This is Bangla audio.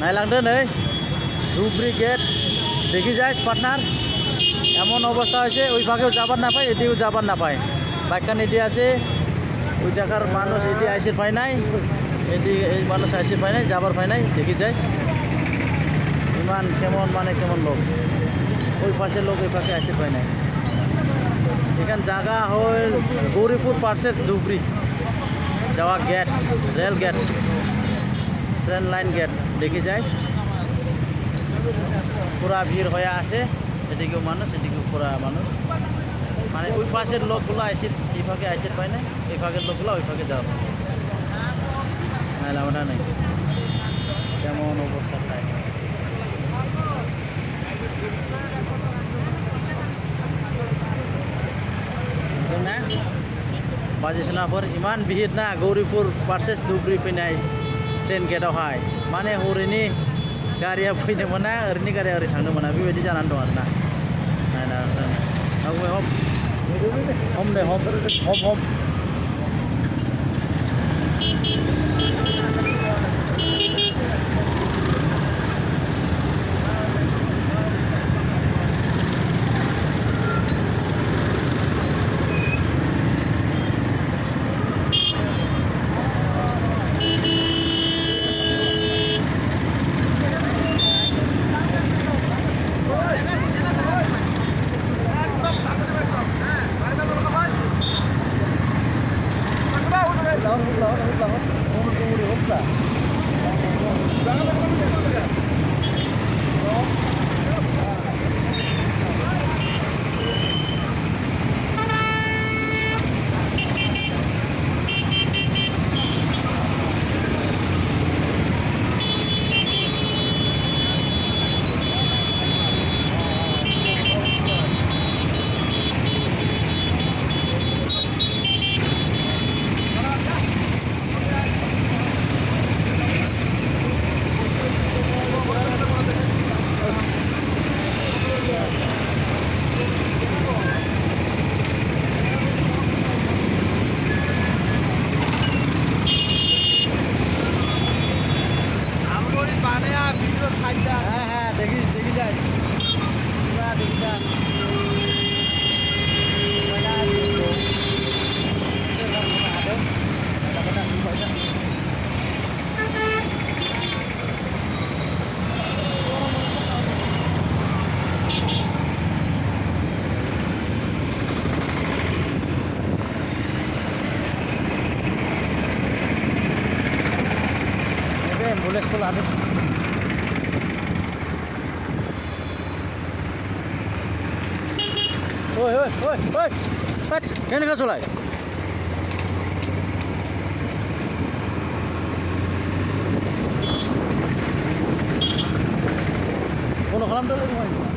নাইলাंदो नै ধুবড়ি গেট দেখি যাইস পার্টনার এমন অবস্থা হয়েছে ওই ভাগেও যাবার না পায় এদিকেও যাবার না পায় বাইকখান এটি আছে ওই জায়গার মানুষ এটি আইসির পায় নাই এটি এই মানুষ আইসির পায় নাই যাবার পায় নাই দেখি যাইস ইমান কেমন মানে কেমন লোক ওই পাশের লোক ওই পাশে আইসির পায় নাই এখান জায়গা হল গৌরীপুর পার্সের ধুবড়ি যাওয়া gate rail gate train line gate দেখি যাইস পুরা ভিড় হয়ে আছে এদিকেও মানুষ এদিকেও পুরা মানুষ মানে ওই পাশের লোকগুলো আইসির এই ফাঁকে আইসির পায় না এই ফাঁকের লোকগুলো ওই ফাঁকে যাওয়া নাহলে ওটা নেই কেমন অবস্থা থাকে না বাজিসনাফोर इमान भिर ना गौरीपुर पार्सेस धुबरी फैनाय ट्रेन गेटआवहाय माने हरैनि गारिया फैनो मोना ओरैनि गारिया ओरै थांनो मोना बेबायदि जानानै दं आरोना नायना हम दे हम হ্যাঁ দেখি যাই দেখি যাই एम्बुलेंस को लादो ओए ओए ओए ओए हट केने का चलाय कोनो खालामदो